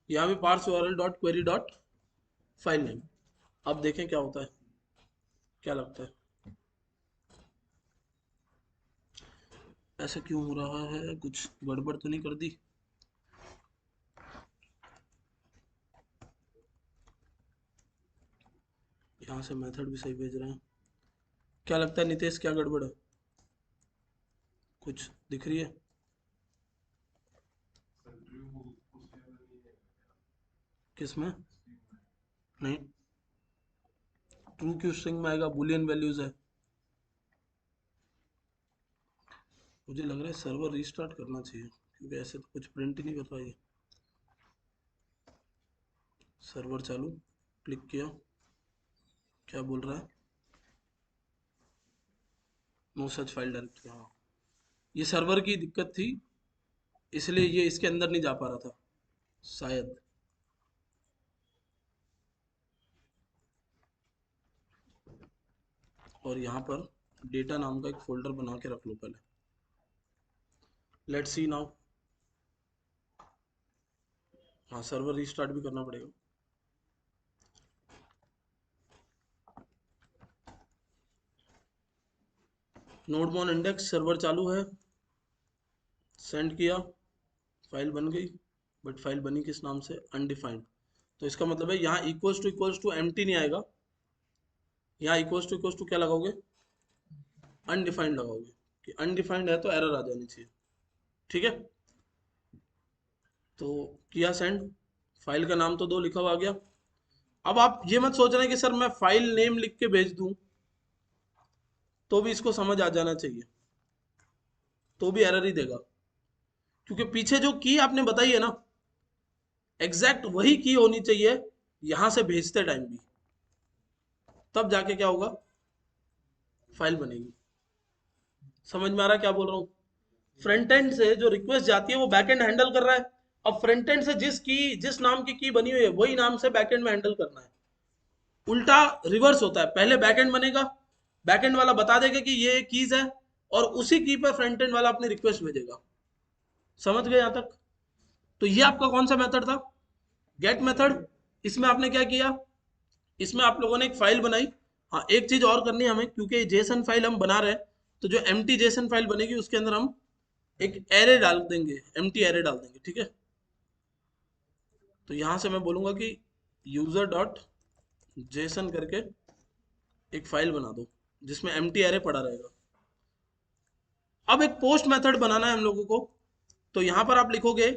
यहाँ भी parse URL dot query dot file name. अब देखें क्या होता है, क्या लगता है? ऐसा क्यों हो रहा है? कुछ गड़बड़ तो नहीं कर दी? यहाँ से मेथड भी सही भेज रहे हैं। क्या लगता है नितेश, क्या गड़बड़ है? कुछ दिख रही है? किसमें? नहीं, ट्रू क्यू स्ट्रिंग में आएगा, बुलियन वैल्यूज है। मुझे लग रहा है सर्वर रीस्टार्ट करना चाहिए, क्योंकि ऐसे तो कुछ प्रिंट ही नहीं कर रहा है। सर्वर चालू, क्लिक किया, क्या बोल रहा है? No such file directory. हाँ, ये सर्वर की दिक्कत थी, इसलिए ये इसके अंदर नहीं जा पा रहा था शायद। और यहाँ पर डेटा नाम का एक फोल्डर बना के रख लो पहले। Let's see now. हाँ, सर्वर रीस्टार्ट भी करना पड़ेगा। नोडमॉन इंडेक्स सर्वर चालू है, सेंड किया, फाइल बन गई। बट फाइल बनी किस नाम से? अनडिफाइंड। तो इसका मतलब है यहाँ इक्वल्स टू एम्प्टी नहीं आएगा, यहाँ इक्वल्स टू क्या लगाओगे? अनडिफाइंड लगाओगे, कि अनडिफाइंड है तो एरर आ जानी चाहिए। ठीक है, तो किया सेंड, फाइल का नाम तो दो लिखा हुआ आ गया। अब आप ये मत सोच रहे कि सर मैं फाइल नेम लिख के भेज दूं तो भी इसको समझ आ जाना चाहिए, तो भी एरर ही देगा, क्योंकि पीछे जो की आपने बताई है ना, एग्जैक्ट वही की होनी चाहिए यहां से भेजते टाइम भी, तब जाके क्या होगा? फाइल बनेगी। समझ में आ रहा है क्या बोल रहा हूँ? फ्रंट एंड से जो रिक्वेस्ट जाती है वो बैक एंड हैंडल कर रहा है। अब फ्रंट एंड से जिस नाम की बनी हुई है वही नाम से बैक एंड में हैंडल करना है। उल्टा रिवर्स होता है, पहले बैक एंड बनेगा, बैक एंड वाला बता देगा कि ये कीज है, और उसी की पर फ्रंट एंड वाला अपनी रिक्वेस्ट भेजेगा। समझ गए यहाँ तक? तो ये आपका कौन सा मेथड था? Get method. इसमें आपने क्या किया? इसमें आप लोगों ने एक फाइल बनाई। हाँ, एक चीज और करनी है हमें, क्योंकि जेसन फाइल हम बना रहे हैं, तो जो एम्प्टी जेसन फाइल बनेगी उसके अंदर हम एक एरे डाल देंगे, एम्प्टी एरे डाल देंगे। ठीक है, तो यहां से मैं बोलूंगा कि यूजर डॉट जेसन करके एक फाइल बना दो जिसमें एम्प्टी एरे पड़ा रहेगा। अब एक पोस्ट मेथड बनाना है हम लोगों को, तो यहां पर आप लिखोगे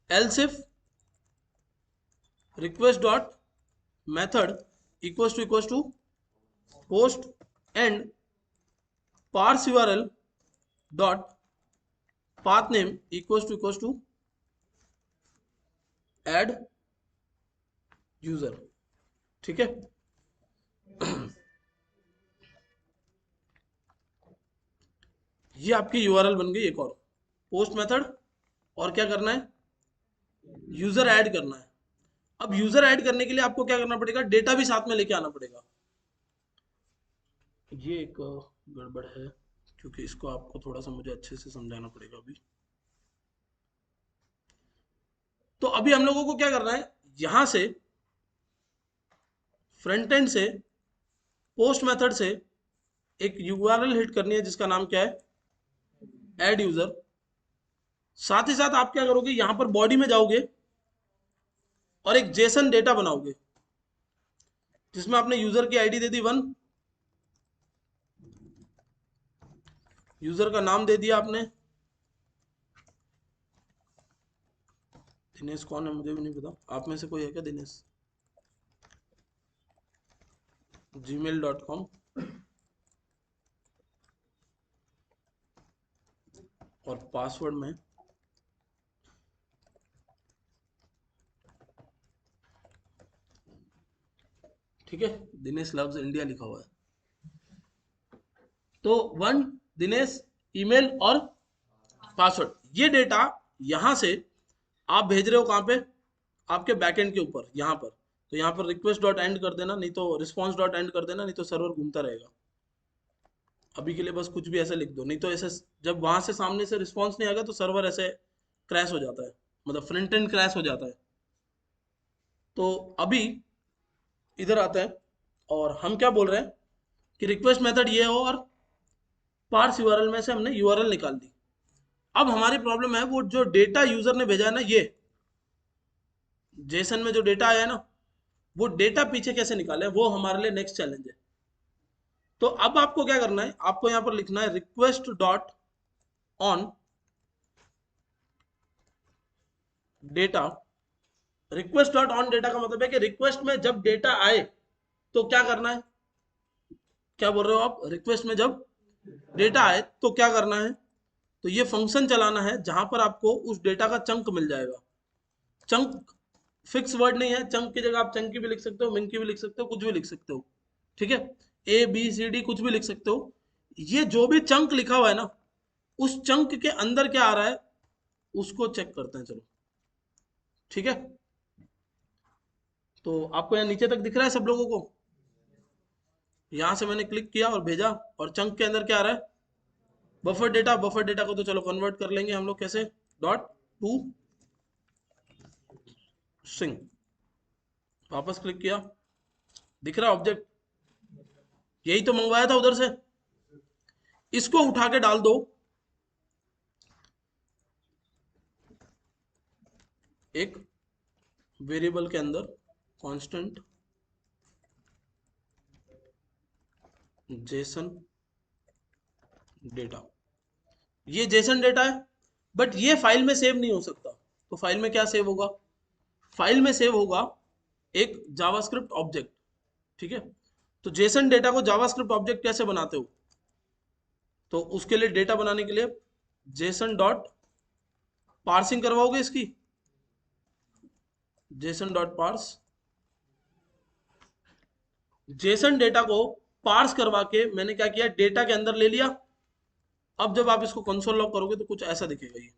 else if request dot method equals to post and parse URL dot path name equals to add user. ठीक है, ये आपकी यूआरएल बन गई। एक और पोस्ट मेथड, और क्या करना है? यूजर ऐड करना है। अब यूजर ऐड करने के लिए आपको क्या करना पड़ेगा? डेटा भी साथ में लेके आना पड़ेगा। ये एक गड़बड़ है, क्योंकि इसको आपको थोड़ा सा मुझे अच्छे से समझाना पड़ेगा अभी। तो अभी हम लोगों को क्या करना है, यहां से फ्रंट एंड से पोस्ट मेथड से एक यूआरएल हिट करनी है जिसका नाम क्या है, ऐड यूजर। साथ ही साथ आप क्या करोगे, यहां पर बॉडी में जाओगे और एक जेसन डेटा बनाओगे जिसमें आपने यूजर की आईडी दे दी 1, यूजर का नाम दे दिया आपने, दिनेश कौन है मुझे भी नहीं पता, आप में से कोई है क्या दिनेश, gmail.com, और पासवर्ड में ठीक है दिनेश लव्स इंडिया लिखा हुआ है। तो 1 दिनेश, ईमेल और पासवर्ड, ये डेटा यहां से आप भेज रहे हो कहां पे, आपके बैकएंड के ऊपर यहां पर। तो यहां पर रिक्वेस्ट डॉट एंड कर देना, नहीं तो रिस्पॉन्स डॉट एंड कर देना, नहीं तो सर्वर घूमता रहेगा। अभी के लिए बस कुछ भी ऐसे लिख दो, नहीं तो ऐसे जब वहां से सामने से रिस्पॉन्स नहीं आएगा तो सर्वर ऐसे क्रैश हो जाता है, मतलब फ्रंट एंड क्रैश हो जाता है। तो अभी इधर आता है और हम क्या बोल रहे हैं कि रिक्वेस्ट मेथड ये हो और पार्स यूआरएल में से हमने यूआरएल निकाल दी। अब हमारी प्रॉब्लम है वो जो डेटा यूजर ने भेजा है ना, ये जेसन में जो डेटा आया है ना, वो डेटा पीछे कैसे निकाले, वो हमारे लिए नेक्स्ट चैलेंज है। तो अब आपको क्या करना है, आपको यहां पर लिखना है request dot on data. Request dot on data का मतलब है कि रिक्वेस्ट में जब डेटा आए तो क्या करना है, क्या बोल रहे हो आप, रिक्वेस्ट में जब डेटा आए तो क्या करना है, तो ये फंक्शन चलाना है जहां पर आपको उस डेटा का चंक मिल जाएगा। चंक फिक्स वर्ड नहीं है, चंक की जगह आप चंकी भी लिख सकते हो, मिंकी भी लिख सकते हो, कुछ भी लिख सकते हो, ठीक है, ए बी सी डी कुछ भी लिख सकते हो। ये जो भी चंक लिखा हुआ है ना, उस चंक के अंदर क्या आ रहा है उसको चेक करते हैं, चलो ठीक है। तो आपको यहाँ नीचे तक दिख रहा है सब लोगों को, यहां से मैंने क्लिक किया और भेजा, और चंक के अंदर क्या आ रहा है, बफर डेटा। बफर डेटा को तो चलो कन्वर्ट कर लेंगे हम लोग कैसे, डॉट टू स्ट्रिंग, वापस क्लिक किया, दिख रहा ऑब्जेक्ट, यही तो मंगवाया था उधर से। इसको उठा के डाल दो एक वेरिएबल के अंदर, कांस्टेंट जेसन डेटा। ये जेसन डेटा है बट ये फाइल में सेव नहीं हो सकता। तो फाइल में क्या सेव होगा, फाइल में सेव होगा एक जावास्क्रिप्ट ऑब्जेक्ट, ठीक है। तो जेसन डेटा को जावास्क्रिप्ट ऑब्जेक्ट कैसे बनाते हो, तो उसके लिए डेटा बनाने के लिए जेसन डॉट पार्सिंग करवाओगे इसकी, JSON dot parse. JSON data को पार्स करवा के मैंने क्या किया, डेटा के अंदर ले लिया। अब जब आप इसको कंसोल लॉग करोगे तो कुछ ऐसा दिखेगा ये,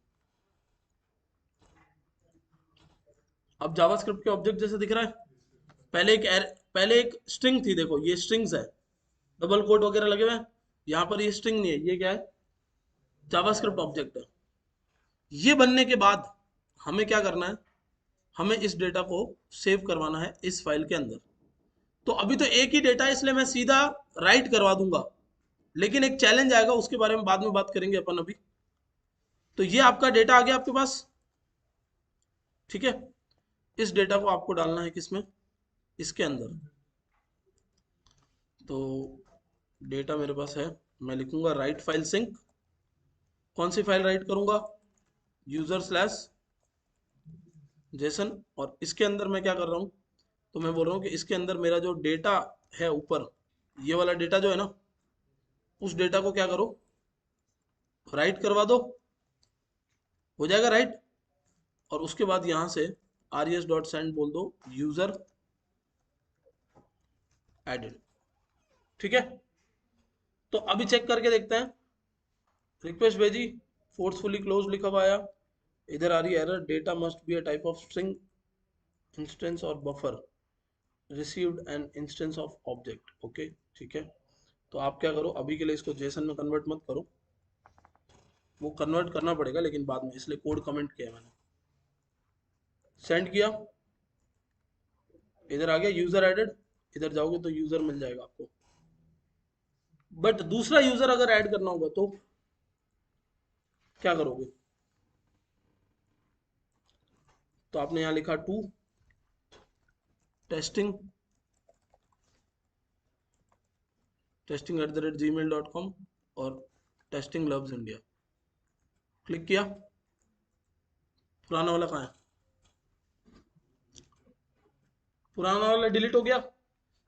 अब जावास्क्रिप्ट के ऑब्जेक्ट जैसे दिख रहा है। पहले एक स्ट्रिंग थी, देखो ये स्ट्रिंग्स है, डबल कोट वगैरह लगे हुए हैं। यहाँ पर ये स्ट्रिंग नहीं है, ये क्या है, जावास्क्रिप्ट ऑब्जेक्ट है। ये बनने के बाद हमें क्या करना है, हमें इस डेटा को सेव करवाना है इस फाइल के अंदर। तो अभी तो एक ही डेटा है इसलिए मैं सीधा राइट करवा दूंगा, लेकिन एक चैलेंज आएगा उसके बारे में बाद में बात करेंगे अपन अभी। तो ये आपका डेटा आ गया आपके पास, ठीक है। इस डेटा को आपको डालना है किसमें, इसके अंदर। तो डेटा मेरे पास है, मैं लिखूंगा राइट फाइल सिंक। कौन सी फाइल राइट करूंगा, यूजर स्लैश जेसन। और इसके अंदर मैं क्या कर रहा हूँ, तो मैं बोल रहा हूँ कि इसके अंदर मेरा जो डेटा है ऊपर, ये वाला डेटा जो है ना, उस डेटा को क्या करो, राइट करवा दो, हो जाएगा राइट। और उसके बाद यहां से res डॉट सेंड बोल दो यूजर एडेड, ठीक है। तो अभी चेक करके देखते हैं, रिक्वेस्ट भेजी, फोर्सफुली क्लोज लिखा हुआ आया, इधर आ रही है error, data must be a type of string instance और buffer received an instance of object, okay ठीक है। तो आप क्या करो, अभी के लिए इसको जेसन में कन्वर्ट मत करो, वो कन्वर्ट करना पड़ेगा लेकिन बाद में, इसलिए कोड कमेंट किया मैंने। सेंड किया, इधर आ गया यूजर एडेड, इधर जाओगे तो यूजर मिल जाएगा आपको। बट दूसरा यूजर अगर ऐड करना होगा तो क्या करोगे? तो आपने यहां लिखा टू टेस्टिंग @gmail.com और टेस्टिंग लव्स इंडिया, क्लिक किया। पुराना वाला कहाँ है? पुराना वाला डिलीट हो गया।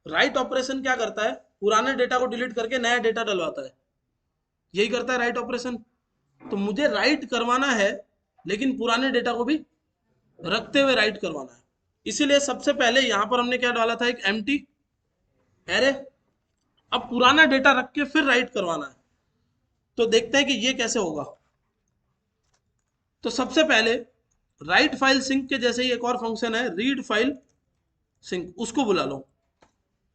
राइट ऑपरेशन क्या करता है? पुराने डेटा को डिलीट करके नया डेटा डलवाता है, यही करता है राइट ऑपरेशन। तो मुझे राइट करवाना है, लेकिन पुराने डेटा को भी रखते हुए राइट करवाना है। इसीलिए सबसे पहले यहां पर हमने क्या डाला था? एक एम्प्टी एरे। अब पुराना डेटा रख के फिर राइट करवाना है, तो देखते हैं कि ये कैसे होगा। तो सबसे पहले राइट फाइल सिंक के जैसे ही एक और फंक्शन है रीड फाइल सिंक, उसको बुला लो।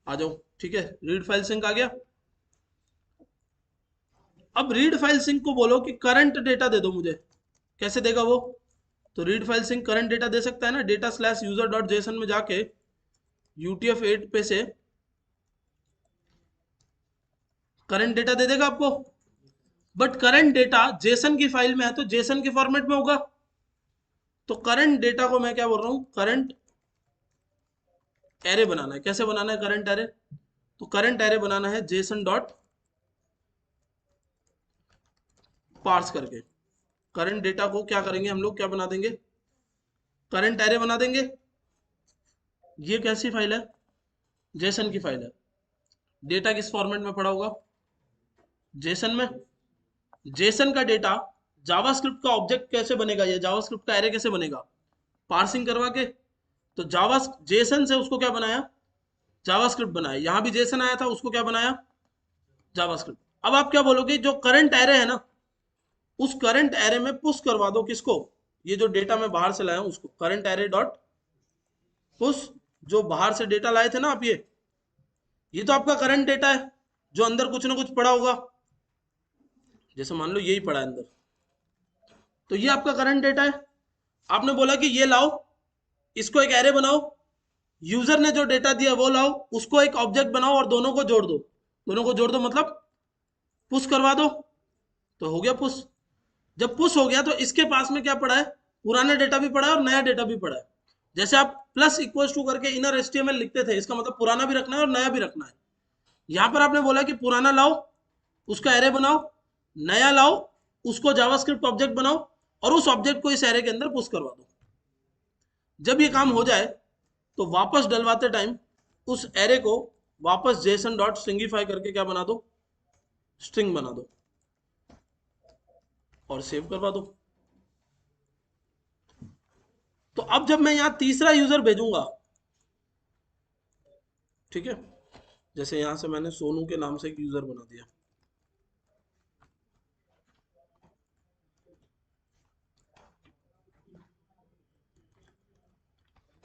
आ जाओ, ठीक है, रीड फाइल सिंक आ गया। अब रीड फाइल सिंक को बोलो कि करंट डेटा दे दो मुझे। कैसे देगा वो? तो read file sync current data दे सकता है ना, data slash user dot JSON में जाके UTF-8 पे से करंट डेटा दे देगा आपको। बट करंट डेटा जेसन की फाइल में है तो जेसन के फॉर्मेट में होगा। तो करंट डेटा को मैं क्या बोल रहा हूं? करंट एरे बनाना है। कैसे बनाना है करंट एरे? तो करंट एरे बनाना है जेसन डॉट पार्स करके। करंट डेटा को क्या करेंगे हम लोग? क्या बना देंगे? करंट एरे बना देंगे। ये कैसी फाइल है? जेसन की फाइल है। डेटा किस फॉर्मेट में पड़ा होगा? जेसन में। जेसन का डेटा जावास्क्रिप्ट का ऑब्जेक्ट कैसे बनेगा? ये जावास्क्रिप्ट का एरे कैसे बनेगा? पार्सिंग करवा के। तो जावा जेसन से उसको क्या बनाया? जावास्क्रिप्ट बनाया। यहां भी जेसन आया था, उसको क्या बनाया? जावास्क्रिप्ट। अब आप क्या बोलोगे? जो करंट एरे है ना, उस करंट एरे में पुश करवा दो किसको? ये जो डेटा मैं बाहर से लाया हूं उसको। करंट एरे डॉट पुश, जो बाहर से डेटा लाए थे ना आप, ये तो आपका करंट डेटा है जो अंदर कुछ ना कुछ पड़ा होगा। जैसे मान लो यही पड़ा है अंदर, तो ये आपका करंट डेटा है। आपने बोला कि ये लाओ, इसको एक एरे बनाओ, यूजर ने जो डेटा दिया वो लाओ, उसको एक ऑब्जेक्ट बनाओ और दोनों को जोड़ दो। दोनों को जोड़ दो मतलब पुश करवा दो। तो हो गया पुश। जब पुश हो गया तो इसके पास में क्या पड़ा है? पुराना डेटा भी पड़ा है और नया डेटा भी पड़ा है। जैसे आप प्लस इक्वल्स टू करके इनर HTML लिखते थे, इसका मतलब पुराना भी रखना है और नया भी रखना है। यहां पर आपने बोला कि पुराना लाओ, उसका एरे बनाओ, नया लाओ, उसको जावास्क्रिप्ट ऑब्जेक्ट बनाओ और उस ऑब्जेक्ट को इस एरे के अंदर पुश करवा दो। जब ये काम हो जाए तो वापस डलवाते टाइम उस एरे को वापस जेसन डॉट स्ट्रिंगिफाई करके क्या बना दो? स्ट्रिंग बना दो और सेव करवा दो। तो अब जब मैं यहां तीसरा यूजर भेजूंगा, ठीक है, जैसे यहां से मैंने सोनू के नाम से एक यूजर बना दिया,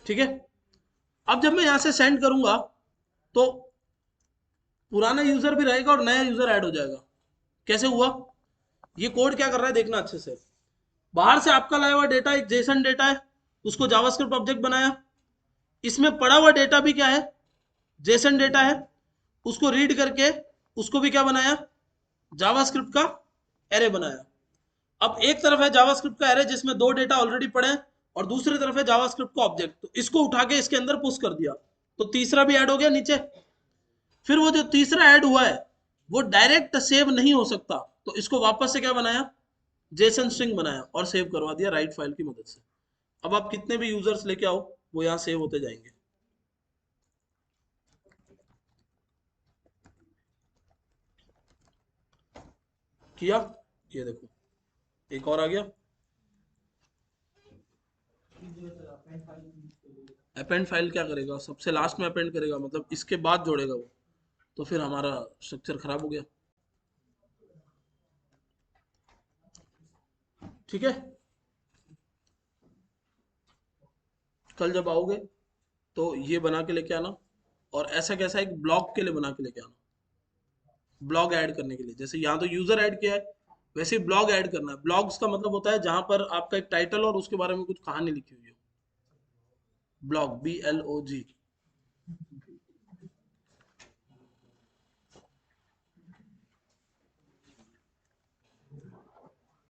ठीक है। अब जब मैं यहां से सेंड करूंगा तो पुराना यूजर भी रहेगा और नया यूजर ऐड हो जाएगा। कैसे हुआ? ये कोड क्या कर रहा है देखना अच्छे से। बाहर से आपका लाया हुआ डेटा एक जेसन डेटा है, उसको जावास्क्रिप्ट ऑब्जेक्ट बनाया। इसमें पड़ा हुआ डेटा भी क्या है? जेसन डेटा है। उसको रीड करके उसको भी क्या बनाया? जावास्क्रिप्ट का एरे बनाया। अब एक तरफ है जावास्क्रिप्ट का एरे जिसमें दो डेटा ऑलरेडी पड़े हैं और दूसरी तरफ है जावास्क्रिप्ट का ऑब्जेक्ट, तो इसको उठा के इसके अंदर पुश कर दिया, तो तीसरा भी ऐड हो गया नीचे। फिर वो जो तीसरा ऐड हुआ है वो डायरेक्ट सेव नहीं हो सकता, तो इसको वापस से क्या बनाया? जेसन स्ट्रिंग बनाया और सेव करवा दिया राइट फाइल की मदद से। अब आप कितने भी यूजर्स लेके आओ वो यहाँ सेव होते जाएंगे। किया? ये देखो एक और आ गया। अपेंड फाइल क्या करेगा? सबसे लास्ट में अपेंड करेगा, मतलब इसके बाद जोड़ेगा वो, तो फिर हमारा स्ट्रक्चर खराब हो गया। ठीक है, कल जब आओगे तो ये बना के लेके आना, और ऐसा कैसा एक ब्लॉग के लिए बना के लेके आना, ब्लॉग ऐड करने के लिए। जैसे यहाँ तो यूजर ऐड किया है, वैसे ही ब्लॉग ऐड करना है। ब्लॉग्स का मतलब होता है जहां पर आपका एक टाइटल और उसके बारे में कुछ कहानी लिखी हुई हो। Blog BLOG।